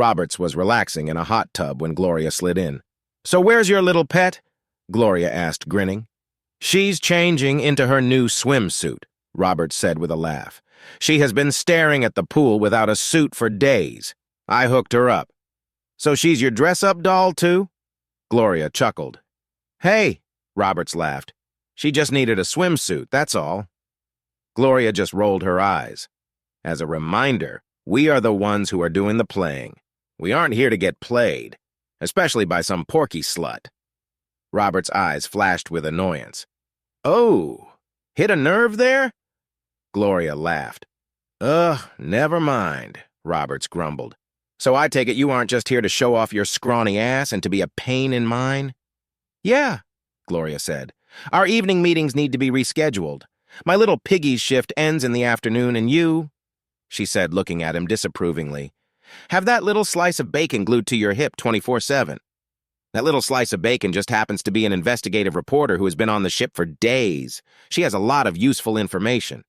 Roberts was relaxing in a hot tub when Gloria slid in. "So where's your little pet?" Gloria asked, grinning. "She's changing into her new swimsuit," Roberts said with a laugh. "She has been staring at the pool without a suit for days. I hooked her up." "So she's your dress-up doll, too?" Gloria chuckled. "Hey," Roberts laughed. "She just needed a swimsuit, that's all." Gloria just rolled her eyes. "As a reminder, we are the ones who are doing the playing. We aren't here to get played, especially by some porky slut." Robert's eyes flashed with annoyance. "Oh, hit a nerve there?" Gloria laughed. Never mind," Roberts grumbled. "So I take it you aren't just here to show off your scrawny ass and to be a pain in mine?" "Yeah," Gloria said. "Our evening meetings need to be rescheduled. My little piggy's shift ends in the afternoon, and you," she said, looking at him disapprovingly, "have that little slice of bacon glued to your hip 24/7. That little slice of bacon just happens to be an investigative reporter who has been on the ship for days. She has a lot of useful information."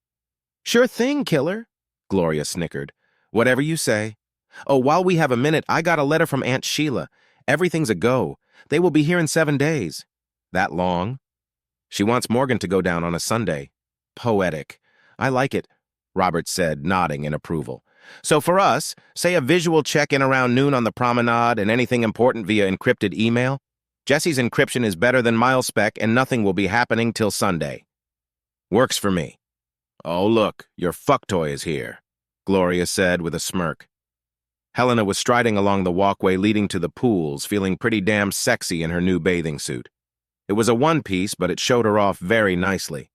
"Sure thing, killer," Gloria snickered. "Whatever you say. Oh, while we have a minute, I got a letter from Aunt Sheila. Everything's a go. They will be here in 7 days. That long? She wants Morgan to go down on a Sunday. Poetic. I like it," Roberts said, nodding in approval. "So for us, say a visual check-in around noon on the promenade and anything important via encrypted email. Jesse's encryption is better than MileSpec and nothing will be happening till Sunday." "Works for me." "Oh, look, your fuck toy is here," Gloria said with a smirk. Helena was striding along the walkway leading to the pools, feeling pretty damn sexy in her new bathing suit. It was a one-piece, but it showed her off very nicely.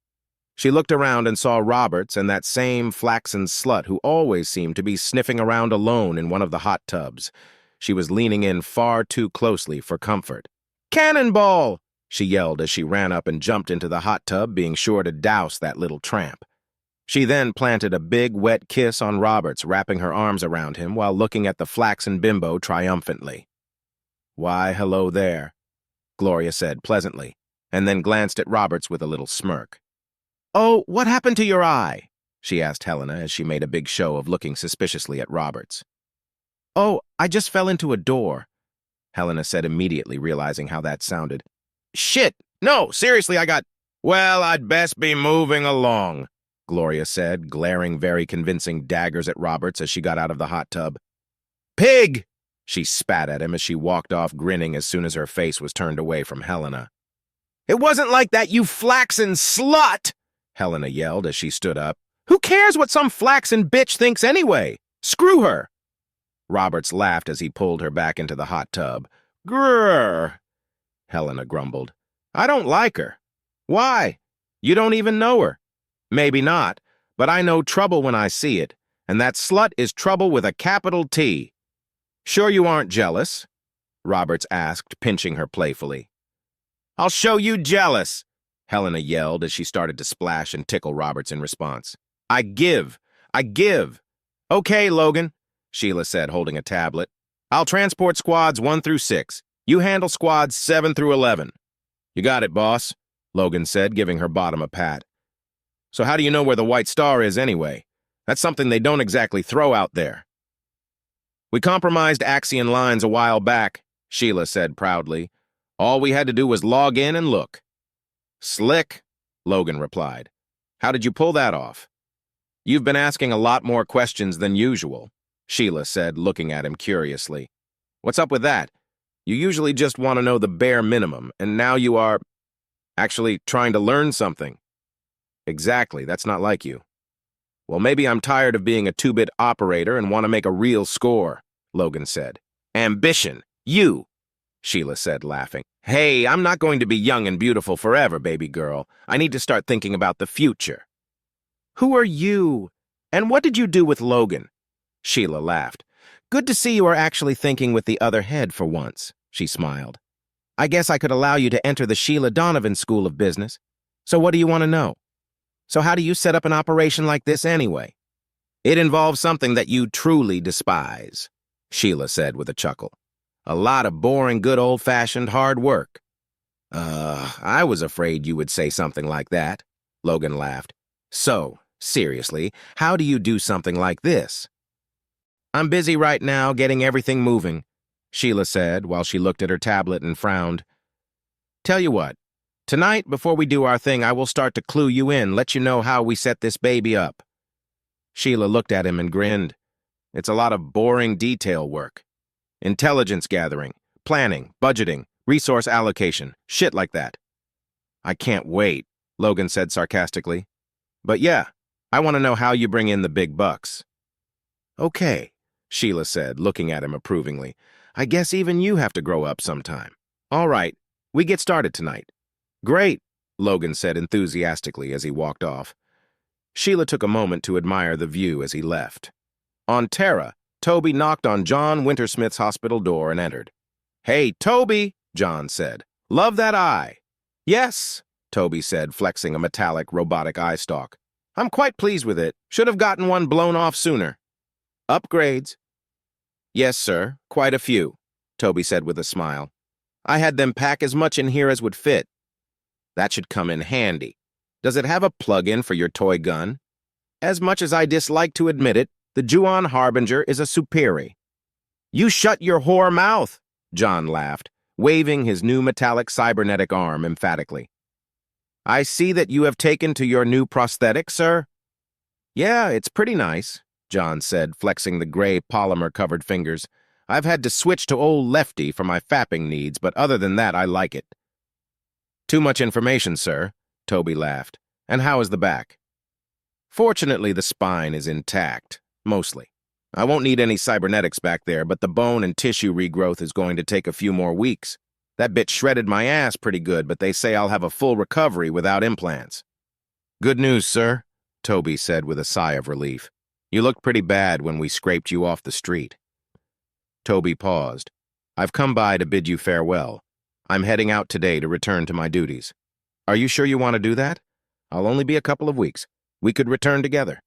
She looked around and saw Roberts and that same flaxen slut who always seemed to be sniffing around alone in one of the hot tubs. She was leaning in far too closely for comfort. "Cannonball!" she yelled as she ran up and jumped into the hot tub, being sure to douse that little tramp. She then planted a big, wet kiss on Roberts, wrapping her arms around him while looking at the flaxen bimbo triumphantly. "Why, hello there," Gloria said pleasantly, and then glanced at Roberts with a little smirk. "Oh, what happened to your eye?" she asked Helena as she made a big show of looking suspiciously at Roberts. "Oh, I just fell into a door," Helena said immediately, realizing how that sounded. "Shit! No, seriously, I got—" "Well, I'd best be moving along," Gloria said, glaring very convincing daggers at Roberts as she got out of the hot tub. "Pig!" she spat at him as she walked off, grinning as soon as her face was turned away from Helena. "It wasn't like that, you flaxen slut!" Helena yelled as she stood up. "Who cares what some flaxen bitch thinks anyway? Screw her!" Roberts laughed as he pulled her back into the hot tub. "Grrr," Helena grumbled. "I don't like her." "Why? You don't even know her." "Maybe not, but I know trouble when I see it, and that slut is trouble with a capital T." "Sure you aren't jealous?" Roberts asked, pinching her playfully. "I'll show you jealous," Helena yelled as she started to splash and tickle Roberts in response. I give. "Okay, Logan," Sheila said, holding a tablet. "I'll transport squads 1 through 6. You handle squads 7 through 11. "You got it, boss," Logan said, giving her bottom a pat. "So how do you know where the White Star is anyway? That's something they don't exactly throw out there." "We compromised Axion lines a while back," Sheila said proudly. "All we had to do was log in and look." "Slick," Logan replied. "How did you pull that off?" "You've been asking a lot more questions than usual," Sheila said, looking at him curiously. "What's up with that? You usually just want to know the bare minimum, and now you are actually trying to learn something." "Exactly, that's not like you." "Well, maybe I'm tired of being a 2-bit operator and want to make a real score," Logan said. "Ambition, you," Sheila said, laughing. "Hey, I'm not going to be young and beautiful forever, baby girl. I need to start thinking about the future." "Who are you? And what did you do with Logan?" Sheila laughed. "Good to see you are actually thinking with the other head for once," she smiled. "I guess I could allow you to enter the Sheila Donovan School of Business. So what do you want to know? So how do you set up an operation like this anyway?" "It involves something that you truly despise," Sheila said with a chuckle. "A lot of boring, good old-fashioned hard work." I was afraid you would say something like that," Logan laughed. "So, seriously, how do you do something like this?" I'm busy right now getting everything moving, Sheila said while she looked at her tablet and frowned. Tell you what, tonight, before we do our thing, I will start to clue you in, let you know how we set this baby up. Sheila looked at him and grinned. It's a lot of boring detail work. Intelligence gathering, planning, budgeting, resource allocation, shit like that. I can't wait, Logan said sarcastically. But yeah, I want to know how you bring in the big bucks. Okay, Sheila said, looking at him approvingly. I guess even you have to grow up sometime. All right, we get started tonight. Great, Logan said enthusiastically as he walked off. Sheila took a moment to admire the view as he left. On Terra, Toby knocked on John Wintersmith's hospital door and entered. Hey, Toby, John said. Love that eye. Yes, Toby said, flexing a metallic robotic eye stalk. I'm quite pleased with it. Should have gotten one blown off sooner. Upgrades? Yes, sir, quite a few, Toby said with a smile. I had them pack as much in here as would fit. That should come in handy. Does it have a plug-in for your toy gun? As much as I dislike to admit it, the Juon Harbinger is a superior. You shut your whore mouth, John laughed, waving his new metallic cybernetic arm emphatically. I see that you have taken to your new prosthetic, sir. Yeah, it's pretty nice, John said, flexing the gray polymer-covered fingers. I've had to switch to old Lefty for my fapping needs, but other than that, I like it. Too much information, sir, Toby laughed. And how is the back? Fortunately, the spine is intact, mostly. I won't need any cybernetics back there, but the bone and tissue regrowth is going to take a few more weeks. That bit shredded my ass pretty good, but they say I'll have a full recovery without implants. Good news, sir, Toby said with a sigh of relief. You looked pretty bad when we scraped you off the street. Toby paused. I've come by to bid you farewell. I'm heading out today to return to my duties. Are you sure you want to do that? I'll only be a couple of weeks. We could return together.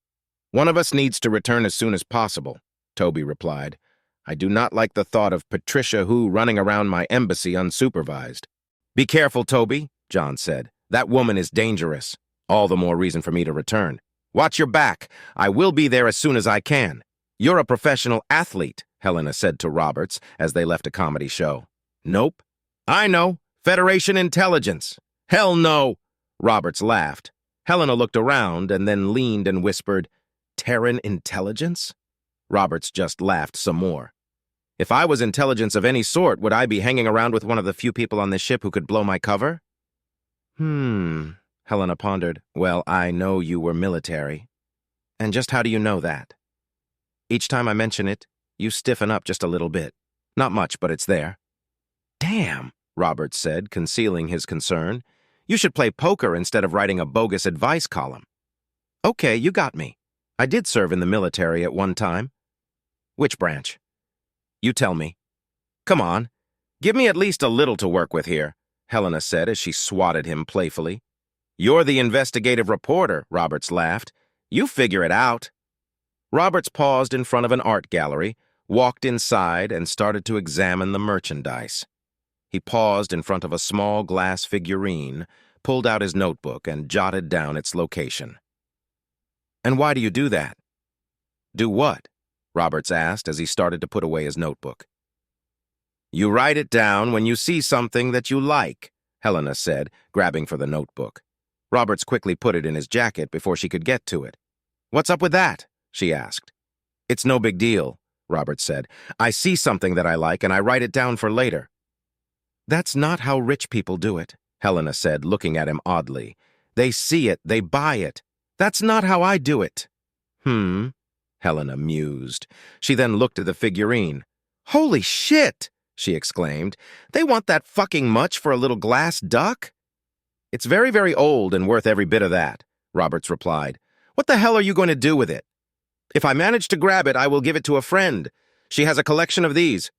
One of us needs to return as soon as possible, Toby replied. I do not like the thought of Patricia Hu running around my embassy unsupervised. Be careful, Toby, John said. That woman is dangerous. All the more reason for me to return. Watch your back. I will be there as soon as I can. You're a professional athlete, Helena said to Roberts as they left a comedy show. Nope. I know. Federation intelligence. Hell no. Roberts laughed. Helena looked around and then leaned and whispered, Terran intelligence? Roberts just laughed some more. If I was intelligence of any sort, would I be hanging around with one of the few people on this ship who could blow my cover? Helena pondered. Well, I know you were military. And just how do you know that? Each time I mention it, you stiffen up just a little bit. Not much, but it's there. Damn, Roberts said, concealing his concern. You should play poker instead of writing a bogus advice column. Okay, you got me. I did serve in the military at one time. Which branch? You tell me. Come on. Give me at least a little to work with here, Helena said as she swatted him playfully. You're the investigative reporter, Roberts laughed. You figure it out. Roberts paused in front of an art gallery, walked inside, and started to examine the merchandise. He paused in front of a small glass figurine, pulled out his notebook, and jotted down its location. And why do you do that? Do what? Roberts asked as he started to put away his notebook. You write it down when you see something that you like, Helena said, grabbing for the notebook. Roberts quickly put it in his jacket before she could get to it. What's up with that? She asked. It's no big deal, Roberts said. I see something that I like and I write it down for later. That's not how rich people do it, Helena said, looking at him oddly. They see it, they buy it. That's not how I do it. Helena mused. She then looked at the figurine. Holy shit, she exclaimed. They want that fucking much for a little glass duck? It's very, very old and worth every bit of that, Roberts replied. What the hell are you going to do with it? If I manage to grab it, I will give it to a friend. She has a collection of these.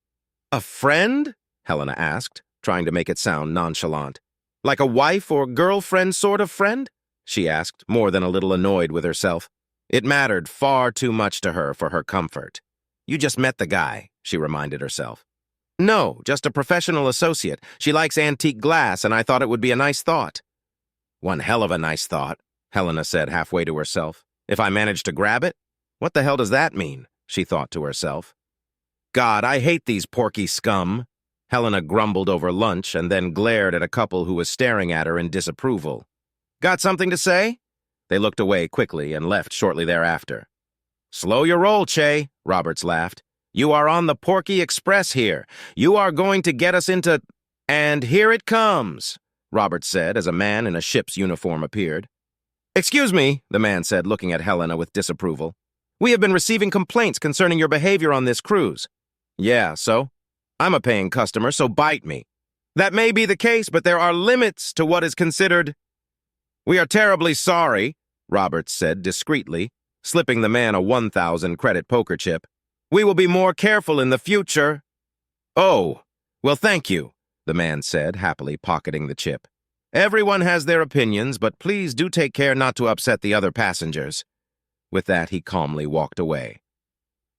A friend? Helena asked, trying to make it sound nonchalant. Like a wife or girlfriend sort of friend? She asked, more than a little annoyed with herself. It mattered far too much to her for her comfort. You just met the guy, she reminded herself. No, just a professional associate. She likes antique glass, and I thought it would be a nice thought. One hell of a nice thought, Helena said halfway to herself. If I manage to grab it? What the hell does that mean? she thought to herself. God, I hate these porky scum. Helena grumbled over lunch and then glared at a couple who was staring at her in disapproval. Got something to say? They looked away quickly and left shortly thereafter. Slow your roll, Che, Roberts laughed. You are on the Porky Express here. You are going to get us into... And here it comes, Roberts said as a man in a ship's uniform appeared. Excuse me, the man said, looking at Helena with disapproval. We have been receiving complaints concerning your behavior on this cruise. Yeah, so? I'm a paying customer, so bite me. That may be the case, but there are limits to what is considered... We are terribly sorry, Roberts said discreetly, slipping the man a 1,000 credit poker chip. We will be more careful in the future. Oh, well, thank you, the man said, happily pocketing the chip. Everyone has their opinions, but please do take care not to upset the other passengers. With that, he calmly walked away.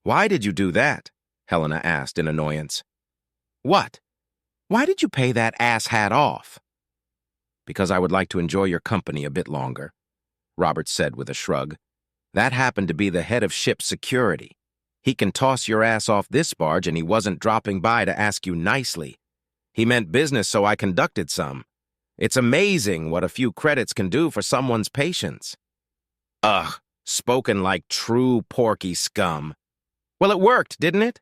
Why did you do that? Helena asked in annoyance. What? Why did you pay that asshat off? Because I would like to enjoy your company a bit longer, Roberts said with a shrug. That happened to be the head of ship security. He can toss your ass off this barge and he wasn't dropping by to ask you nicely. He meant business, so I conducted some. It's amazing what a few credits can do for someone's patience. Ugh, spoken like true porky scum. Well, it worked, didn't it?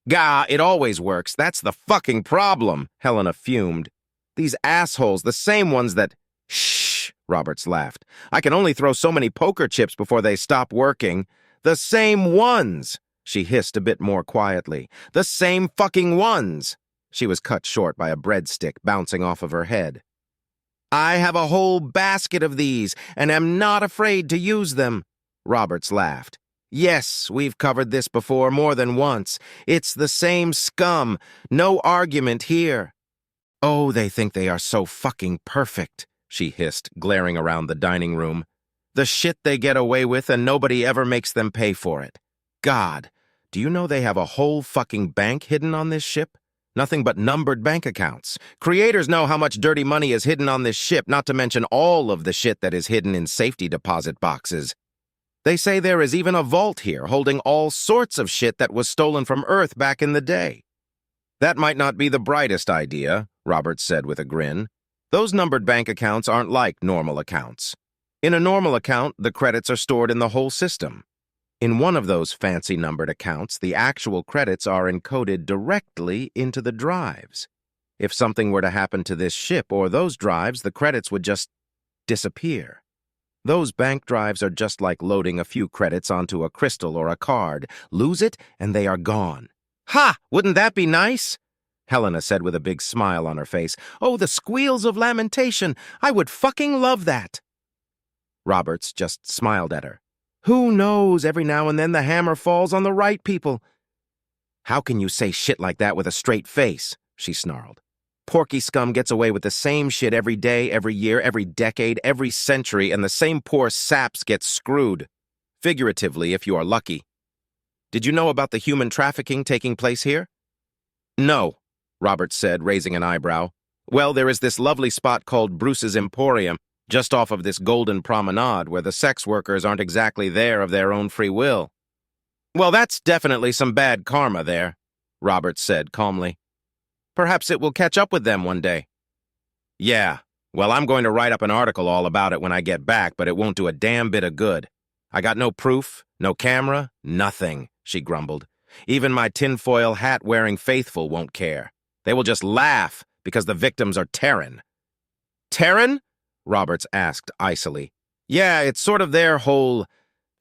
Gah, it always works. That's the fucking problem, Helena fumed. These assholes, the same ones that... Shh, Roberts laughed. I can only throw so many poker chips before they stop working. The same ones, she hissed a bit more quietly. The same fucking ones. She was cut short by a breadstick bouncing off of her head. I have a whole basket of these, and am not afraid to use them, Roberts laughed. Yes, we've covered this before more than once. It's the same scum. No argument here. Oh, they think they are so fucking perfect, she hissed, glaring around the dining room. The shit they get away with and nobody ever makes them pay for it. God, do you know they have a whole fucking bank hidden on this ship? Nothing but numbered bank accounts. Creators know how much dirty money is hidden on this ship, not to mention all of the shit that is hidden in safety deposit boxes. They say there is even a vault here holding all sorts of shit that was stolen from Earth back in the day. That might not be the brightest idea, Roberts said with a grin. Those numbered bank accounts aren't like normal accounts. In a normal account, the credits are stored in the whole system. In one of those fancy numbered accounts, the actual credits are encoded directly into the drives. If something were to happen to this ship or those drives, the credits would just disappear. Those bank drives are just like loading a few credits onto a crystal or a card. Lose it, and they are gone. Ha! Wouldn't that be nice? Helena said with a big smile on her face. Oh, the squeals of lamentation! I would fucking love that! Roberts just smiled at her. Who knows? Every now and then the hammer falls on the right people. How can you say shit like that with a straight face? She snarled. Porky scum gets away with the same shit every day, every year, every decade, every century, and the same poor saps get screwed. Figuratively, if you are lucky. Did you know about the human trafficking taking place here? No, Roberts said, raising an eyebrow. Well, there is this lovely spot called Bruce's Emporium, just off of this golden promenade, where the sex workers aren't exactly there of their own free will. Well, that's definitely some bad karma there, Roberts said calmly. Perhaps it will catch up with them one day. Yeah, well, I'm going to write up an article all about it when I get back, but it won't do a damn bit of good. I got no proof, no camera, nothing, she grumbled. Even my tinfoil hat-wearing faithful won't care. They will just laugh because the victims are Terran. Terran? Roberts asked icily. Yeah, it's sort of their whole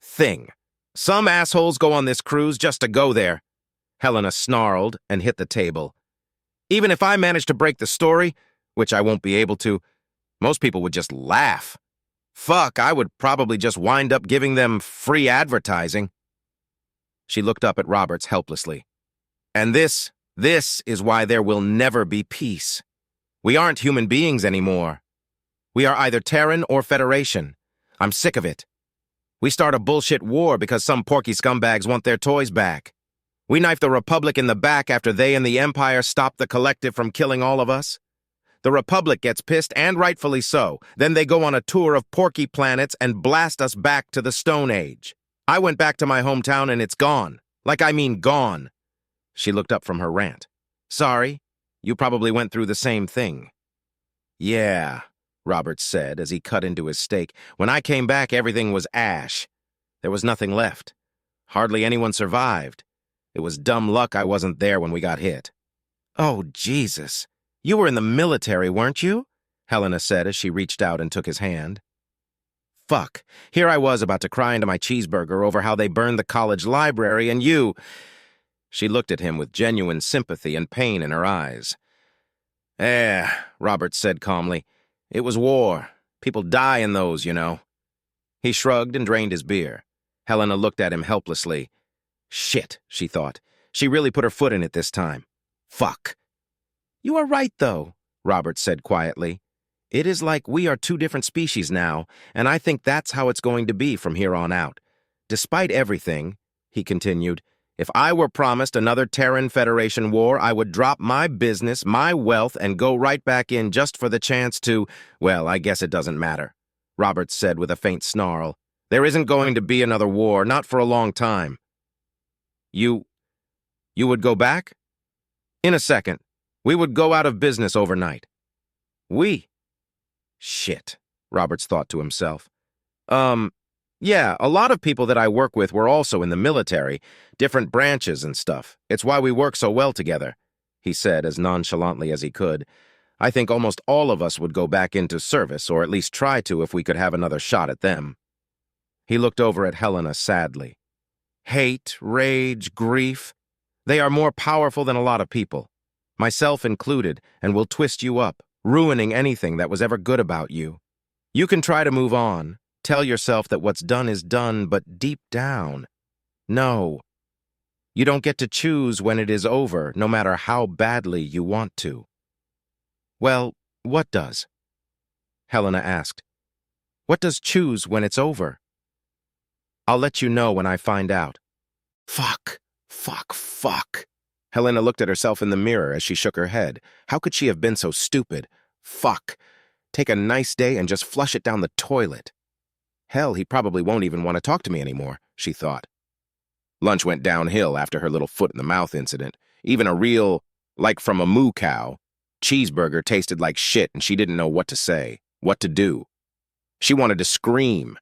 thing. Some assholes go on this cruise just to go there. Helena snarled and hit the table. Even if I manage to break the story, which I won't be able to, most people would just laugh. Fuck, I would probably just wind up giving them free advertising. She looked up at Roberts helplessly. And this is why there will never be peace. We aren't human beings anymore. We are either Terran or Federation. I'm sick of it. We start a bullshit war because some porky scumbags want their toys back. We knife the Republic in the back after they and the Empire stop the Collective from killing all of us. The Republic gets pissed, and rightfully so. Then they go on a tour of porky planets and blast us back to the Stone Age. I went back to my hometown and it's gone. Like I mean gone. She looked up from her rant. Sorry, you probably went through the same thing. Yeah, Roberts said as he cut into his steak. When I came back, everything was ash. There was nothing left. Hardly anyone survived. It was dumb luck I wasn't there when we got hit. Oh, Jesus. You were in the military, weren't you? Helena said as she reached out and took his hand. Fuck. Here I was about to cry into my cheeseburger over how they burned the college library, and you... She looked at him with genuine sympathy and pain in her eyes. Roberts said calmly. It was war. People die in those, you know. He shrugged and drained his beer. Helena looked at him helplessly. Shit, she thought. She really put her foot in it this time. Fuck. You are right, though, Roberts said quietly. It is like we are two different species now, and I think that's how it's going to be from here on out. Despite everything, he continued, if I were promised another Terran Federation war, I would drop my business, my wealth, and go right back in just for the chance to, well, I guess it doesn't matter, Roberts said with a faint snarl. There isn't going to be another war, not for a long time. You would go back? In a second. We would go out of business overnight. We? Shit, Roberts thought to himself. Yeah, a lot of people that I work with were also in the military, different branches and stuff. It's why we work so well together, he said as nonchalantly as he could. I think almost all of us would go back into service, or at least try to if we could have another shot at them. He looked over at Helena sadly. Hate, rage, grief, they are more powerful than a lot of people, myself included, and will twist you up, ruining anything that was ever good about you. You can try to move on, tell yourself that what's done is done, but deep down, no. You don't get to choose when it is over, no matter how badly you want to. Well, what does? Helena asked. What does choose when it's over? I'll let you know when I find out. Fuck. Helena looked at herself in the mirror as she shook her head. How could she have been so stupid? Fuck. Take a nice day and just flush it down the toilet. Hell, he probably won't even want to talk to me anymore, she thought. Lunch went downhill after her little foot-in-the-mouth incident. Even a real, like from a moo cow, cheeseburger tasted like shit and she didn't know what to say, what to do. She wanted to scream.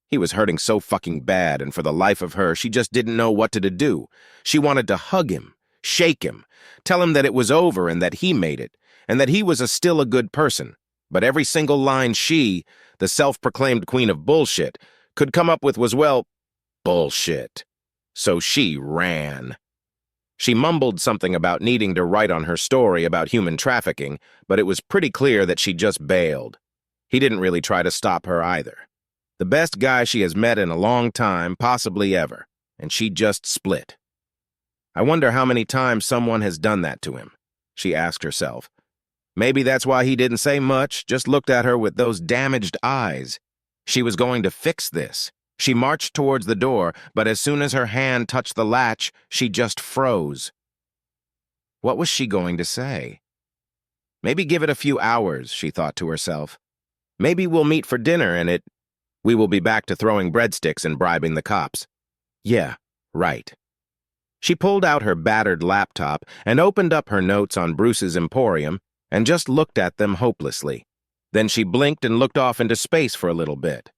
He was hurting so fucking bad, and for the life of her, she just didn't know what to do. She wanted to hug him, shake him, tell him that it was over and that he made it, and that he was still a good person. But every single line she, the self-proclaimed queen of bullshit, could come up with was, well, bullshit. So she ran. She mumbled something about needing to write on her story about human trafficking, but it was pretty clear that she just bailed. He didn't really try to stop her either. The best guy she has met in a long time, possibly ever, and she just split. I wonder how many times someone has done that to him, she asked herself. Maybe that's why he didn't say much, just looked at her with those damaged eyes. She was going to fix this. She marched towards the door, but as soon as her hand touched the latch, she just froze. What was she going to say? Maybe give it a few hours, she thought to herself. Maybe we'll meet for dinner and we will be back to throwing breadsticks and bribing the cops. Yeah, right. She pulled out her battered laptop and opened up her notes on Bruce's Emporium and just looked at them hopelessly. Then she blinked and looked off into space for a little bit.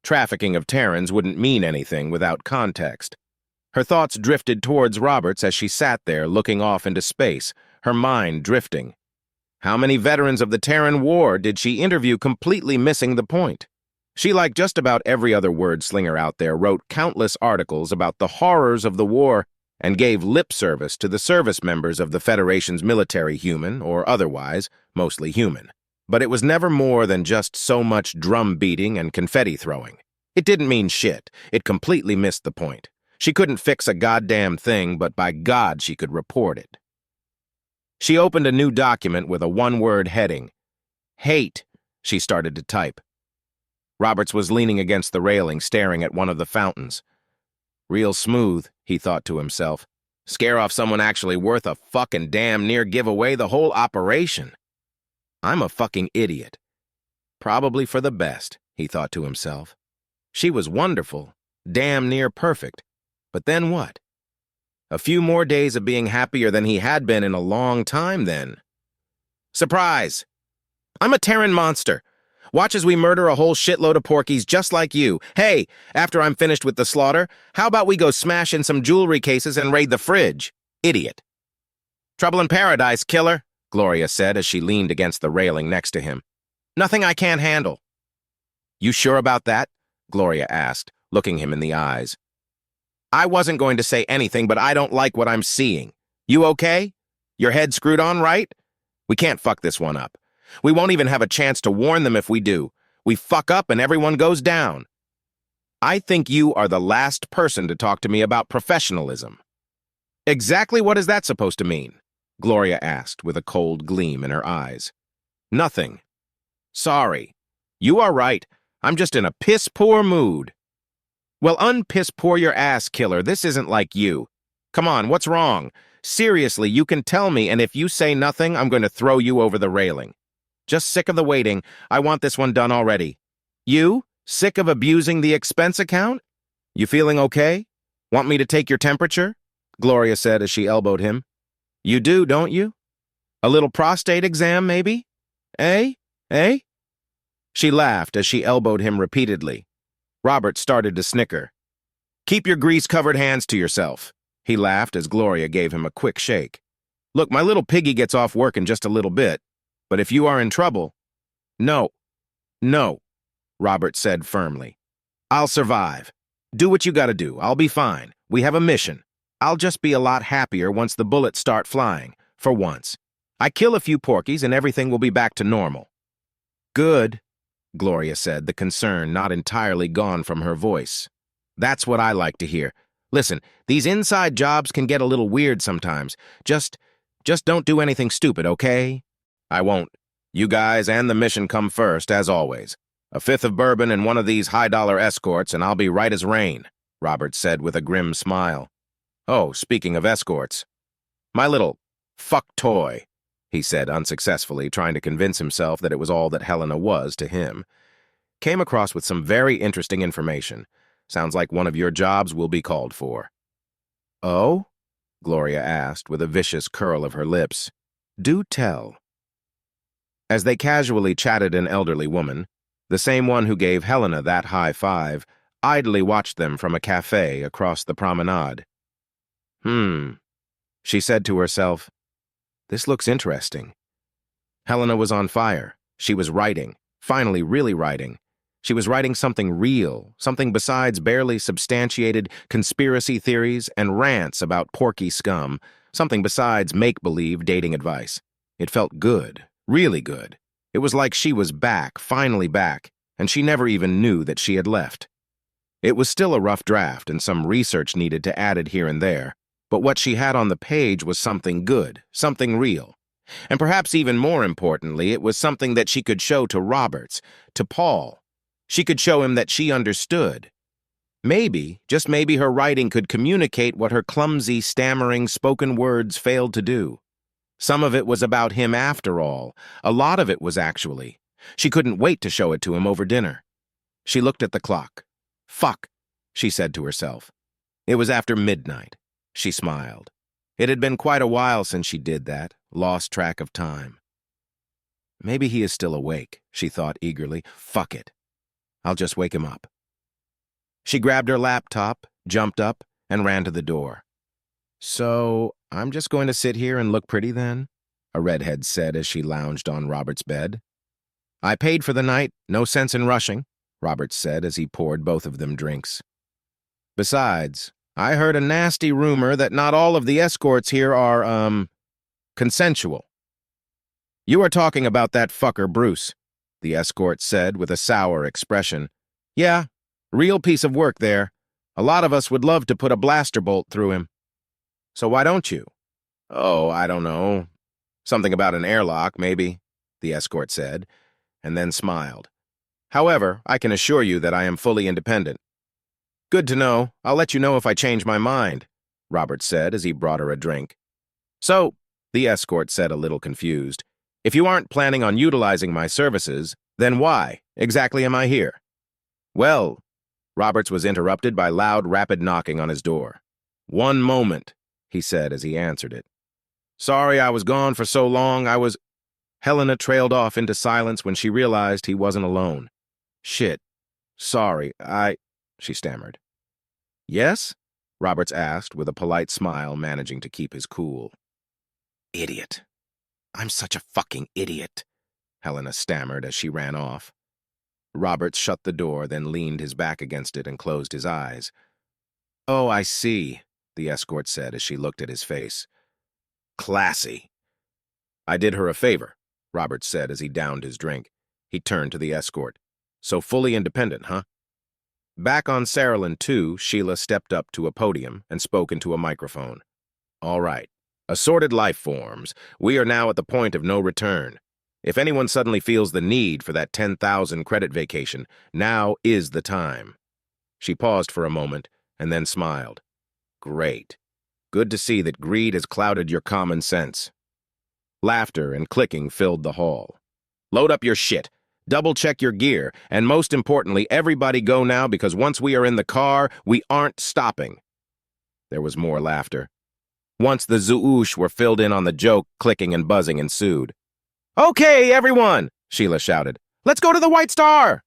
Trafficking of Terrans wouldn't mean anything without context. Her thoughts drifted towards Roberts as she sat there looking off into space, her mind drifting. How many veterans of the Terran War did she interview completely missing the point? She, like just about every other word slinger out there, wrote countless articles about the horrors of the war and gave lip service to the service members of the Federation's military, human or otherwise, mostly human. But it was never more than just so much drum beating and confetti throwing. It didn't mean shit. It completely missed the point. She couldn't fix a goddamn thing, but by God she could report it. She opened a new document with a one-word heading. Hate, she started to type. Roberts was leaning against the railing, staring at one of the fountains. Real smooth, he thought to himself. Scare off someone actually worth a fucking damn near give away the whole operation. I'm a fucking idiot. Probably for the best, he thought to himself. She was wonderful, damn near perfect. But then what? A few more days of being happier than he had been in a long time then. Surprise! I'm a Terran monster. Watch as we murder a whole shitload of porkies just like you. Hey, after I'm finished with the slaughter, how about we go smash in some jewelry cases and raid the fridge? Idiot. Trouble in paradise, killer, Gloria said as she leaned against the railing next to him. Nothing I can't handle. You sure about that? Gloria asked, looking him in the eyes. I wasn't going to say anything, but I don't like what I'm seeing. You okay? Your head screwed on right? We can't fuck this one up. We won't even have a chance to warn them if we do. We fuck up and everyone goes down. I think you are the last person to talk to me about professionalism. Exactly what is that supposed to mean? Gloria asked with a cold gleam in her eyes. Nothing. Sorry. You are right. I'm just in a piss-poor mood. Well, unpiss-poor your ass, killer. This isn't like you. Come on, what's wrong? Seriously, you can tell me, and if you say nothing, I'm going to throw you over the railing. Just sick of the waiting. I want this one done already. You? Sick of abusing the expense account? You feeling okay? Want me to take your temperature? Gloria said as she elbowed him. You do, don't you? A little prostate exam, maybe? Eh? Eh? She laughed as she elbowed him repeatedly. Robert started to snicker. Keep your grease-covered hands to yourself. He laughed as Gloria gave him a quick shake. Look, my little piggy gets off work in just a little bit, but if you are in trouble... No. No, Robert said firmly. I'll survive. Do what you gotta do. I'll be fine. We have a mission. I'll just be a lot happier once the bullets start flying, for once. I kill a few porkies and everything will be back to normal. Good, Gloria said, the concern not entirely gone from her voice. That's what I like to hear. Listen, these inside jobs can get a little weird sometimes. Just don't do anything stupid, okay? I won't. You guys and the mission come first, as always. A fifth of bourbon and one of these high-dollar escorts, and I'll be right as rain, Robert said with a grim smile. Oh, speaking of escorts. My little fuck toy, he said unsuccessfully, trying to convince himself that it was all that Helena was to him, came across with some very interesting information. Sounds like one of your jobs will be called for. Oh? Gloria asked with a vicious curl of her lips. Do tell. As they casually chatted, an elderly woman, the same one who gave Helena that high five, idly watched them from a cafe across the promenade. She said to herself, this looks interesting. Helena was on fire. She was writing, finally really writing. She was writing something real, something besides barely substantiated conspiracy theories and rants about porky scum, something besides make-believe dating advice. It felt good, really good. It was like she was back, finally back, and she never even knew that she had left. It was still a rough draft and some research needed to add it here and there, but what she had on the page was something good, something real. And perhaps even more importantly, it was something that she could show to Roberts, to Paul. She could show him that she understood. Maybe, just maybe, her writing could communicate what her clumsy, stammering spoken words failed to do. Some of it was about him after all. A lot of it was actually. She couldn't wait to show it to him over dinner. She looked at the clock. Fuck, she said to herself. It was after midnight. She smiled. It had been quite a while since she did that, lost track of time. Maybe he is still awake, she thought eagerly. Fuck it. I'll just wake him up. She grabbed her laptop, jumped up, and ran to the door. So, I'm just going to sit here and look pretty then? A redhead said as she lounged on Robert's bed. I paid for the night, no sense in rushing, Robert said as he poured both of them drinks. Besides, I heard a nasty rumor that not all of the escorts here are, consensual. You are talking about that fucker, Bruce, the escort said with a sour expression. Yeah, real piece of work there. A lot of us would love to put a blaster bolt through him. So why don't you? Oh, I don't know. Something about an airlock, maybe, the escort said, and then smiled. However, I can assure you that I am fully independent. Good to know. I'll let you know if I change my mind, Robert said as he brought her a drink. So, the escort said a little confused, if you aren't planning on utilizing my services, then why exactly am I here? Well, Roberts was interrupted by loud, rapid knocking on his door. One moment, he said as he answered it. Sorry I was gone for so long, Helena trailed off into silence when she realized he wasn't alone. Shit. Sorry, she stammered. Yes? Roberts asked with a polite smile, managing to keep his cool. Idiot. I'm such a fucking idiot, Helena stammered as she ran off. Roberts shut the door, then leaned his back against it and closed his eyes. Oh, I see, the escort said as she looked at his face. Classy. I did her a favor, Roberts said as he downed his drink. He turned to the escort. So fully independent, huh? Back on Saraland 2, Sheila stepped up to a podium and spoke into a microphone. All right. Assorted life forms, we are now at the point of no return. If anyone suddenly feels the need for that 10,000 credit vacation, now is the time. She paused for a moment and then smiled. Great. Good to see that greed has clouded your common sense. Laughter and clicking filled the hall. Load up your shit. Double-check your gear, and most importantly, everybody go now because once we are in the car, we aren't stopping. There was more laughter. Once the Zoosh were filled in on the joke, clicking and buzzing ensued. Okay, everyone, Sheila shouted. Let's go to the White Star!